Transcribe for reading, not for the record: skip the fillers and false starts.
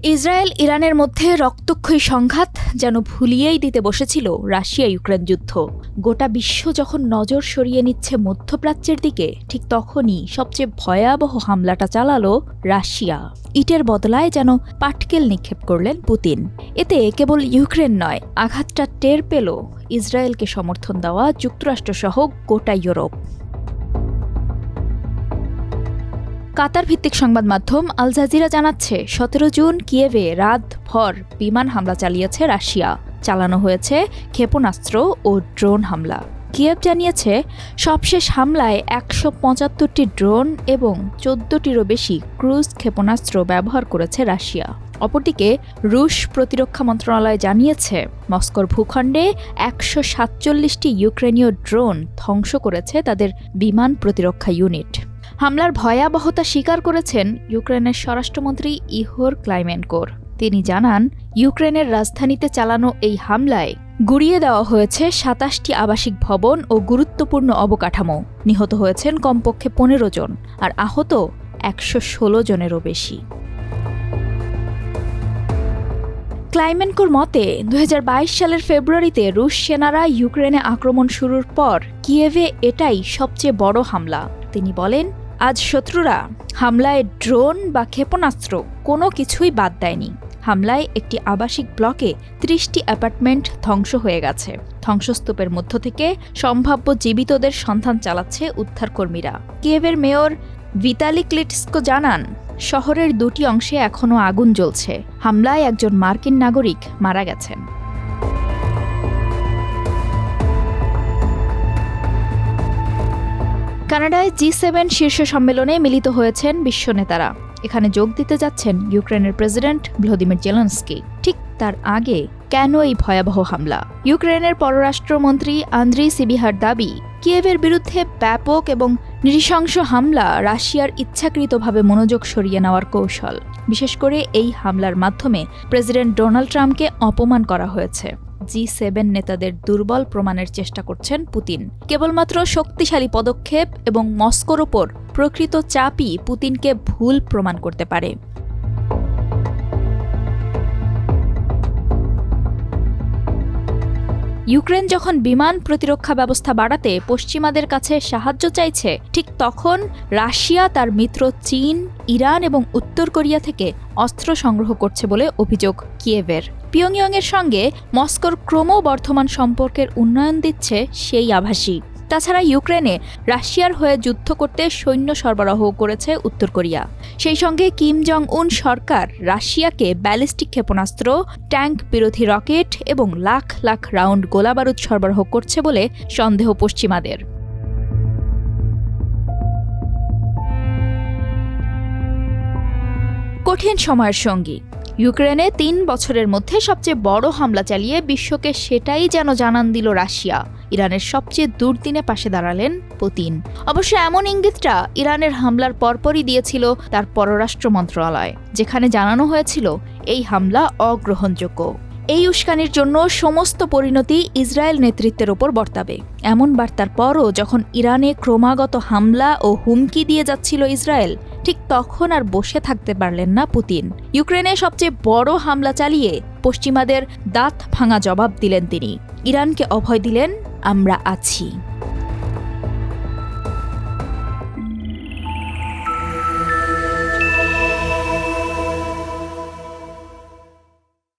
Israel ইরানের মধ্যে রক্তক্ষয়ী সংঘাত যেন ভুলিয়েই দিতে বসেছিল রাশিয়া ইউক্রেন যুদ্ধ। গোটা বিশ্ব যখন নজর সরিয়ে নিচ্ছে মধ্যপ্রাচ্যের দিকে, ঠিক তখনই সবচেয়ে ভয়াবহ হামলাটা চালালো রাশিয়া। ইটের বদলায় যেন পাটকেল নিক্ষেপ করলেন পুতিন। এতে কেবল ইউক্রেন নয়, আঘাতটা টের পেল ইসরায়েলকে সমর্থন দেওয়া যুক্তরাষ্ট্রসহ গোটা ইউরোপ। কাতার ভিত্তিক সংবাদ মাধ্যম আল জাজিরা জানাচ্ছে, 17 জুন কিয়েভে রাতভর বিমান হামলা চালিয়েছে রাশিয়া। চালানো হয়েছে ক্ষেপণাস্ত্র ও ড্রোন হামলা। কিয়েভ জানিয়েছে, সবশেষ হামলায় 175টি ড্রোন এবং 14টিরও বেশি ক্রুজ ক্ষেপণাস্ত্র ব্যবহার করেছে রাশিয়া। অপরদিকে রুশ প্রতিরক্ষা মন্ত্রণালয় জানিয়েছে, মস্কোর ভূখণ্ডে 147টি ইউক্রেনীয় ড্রোন ধ্বংস করেছে তাদের বিমান প্রতিরক্ষা ইউনিট। হামলার ভয়াবহতা স্বীকার করেছেন ইউক্রেনের স্বরাষ্ট্রমন্ত্রী ইহোর ক্লাইমেনকোর। তিনি জানান, ইউক্রেনের রাজধানীতে চালানো এই হামলায় গুড়িয়ে দেওয়া হয়েছে 27টি আবাসিক ভবন ও গুরুত্বপূর্ণ অবকাঠামো। নিহত হয়েছেন কমপক্ষে 15 জন আর আহত 116 জনেরও বেশি। ক্লাইমেনকোর মতে, 2022 সালের ফেব্রুয়ারিতে রুশ সেনারা ইউক্রেনে আক্রমণ শুরুর পর কিয়েভে এটাই সবচেয়ে বড় হামলা। তিনি বলেন, আজ শত্রুরা হামলায় ড্রোন বা ক্ষেপণাস্ত্র কোনো কিছুই বাদ দেয়নি। হামলায় একটি আবাসিক ব্লকে 30টি অ্যাপার্টমেন্ট ধ্বংস হয়ে গেছে। ধ্বংসস্তূপের মধ্য থেকে সম্ভাব্য জীবিতদের সন্ধান চালাচ্ছে উদ্ধারকর্মীরা। কিয়েভের মেয়র ভিতালি ক্লিটস্কো জানান, শহরের 2টি অংশে এখনও আগুন জ্বলছে। হামলায় একজন মার্কিন নাগরিক মারা গেছেন। কানাডায় G7 শীর্ষ সম্মেলনে মিলিত হয়েছেন বিশ্ব নেতারা। এখানে যোগ দিতে যাচ্ছেন ইউক্রেনের প্রেসিডেন্ট ভলোদিমির জেলেনস্কি। ঠিক তার আগে কেন এই ভয়াবহ হামলা? ইউক্রেনের পররাষ্ট্রমন্ত্রী আন্দ্রি সিবিহার দাবি, কিয়েভের বিরুদ্ধে ব্যাপক এবং নৃশংস হামলা রাশিয়ার ইচ্ছাকৃতভাবে মনোযোগ সরিয়ে নেওয়ার কৌশল। বিশেষ করে এই হামলার মাধ্যমে প্রেসিডেন্ট ডোনাল্ড ট্রাম্পকে অপমান করা হয়েছে। G7 নেতাদের দুর্বল প্রমাণের চেষ্টা করছেন পুতিন। কেবলমাত্র শক্তিশালী পদক্ষেপ এবং মস্কোর ওপর প্রকৃত চাপই পুতিনকে ভুল প্রমাণ করতে পারে। ইউক্রেন যখন বিমান প্রতিরক্ষা ব্যবস্থা বাড়াতে পশ্চিমাদের কাছে সাহায্য চাইছে, ঠিক তখন রাশিয়া তার মিত্র চীন, ইরান এবং উত্তর কোরিয়া থেকে অস্ত্র সংগ্রহ করছে বলে অভিযোগ কিয়েভের। পিয়ংইয়ংয়ের সঙ্গে মস্কোর ক্রমবর্ধমান সম্পর্কের উন্নয়ন দিচ্ছে সেই আভাসই। তাছাড়া ইউক্রেনে রাশিয়ার হয়ে যুদ্ধ করতে সৈন্য সরবরাহ করেছে উত্তর কোরিয়া। সেই সঙ্গে কিম জং উন সরকার রাশিয়াকে ব্যালিস্টিক ক্ষেপণাস্ত্র, ট্যাঙ্ক বিরোধী রকেট এবং লাখ লাখ রাউন্ড গোলাবারুদ সরবরাহ করছে বলে সন্দেহ পশ্চিমাদের। কঠিন সময়ের সঙ্গী ইউক্রেনে 3 বছরের মধ্যে সবচেয়ে বড় হামলা চালিয়ে বিশ্বকে সেটাই যেন জানান দিল রাশিয়া। ইরানের সবচেয়ে দুর্দিনে পাশে দাঁড়ালেন পুতিন। অবশ্য এমন ইঙ্গিতটা ইরানের হামলার পরপরই দিয়েছিল তার পররাষ্ট্র মন্ত্রণালয়, যেখানে জানানো হয়েছিল এই হামলা অগ্রহণযোগ্য। এই উস্কানির জন্য সমস্ত পরিণতি ইসরায়েল নেতৃত্বের ওপর বর্তাবে। এমন বার্তার পরও যখন ইরানে ক্রমাগত হামলা ও হুমকি দিয়ে যাচ্ছিল ইসরায়েল, ঠিক তখন আর বসে থাকতে পারলেন না পুতিন। ইউক্রেনে সবচেয়ে বড় হামলা চালিয়ে পশ্চিমাদের দাঁত ভাঙা জবাব দিলেন তিনি। ইরানকে অভয় দিলেন, আমরা আছি।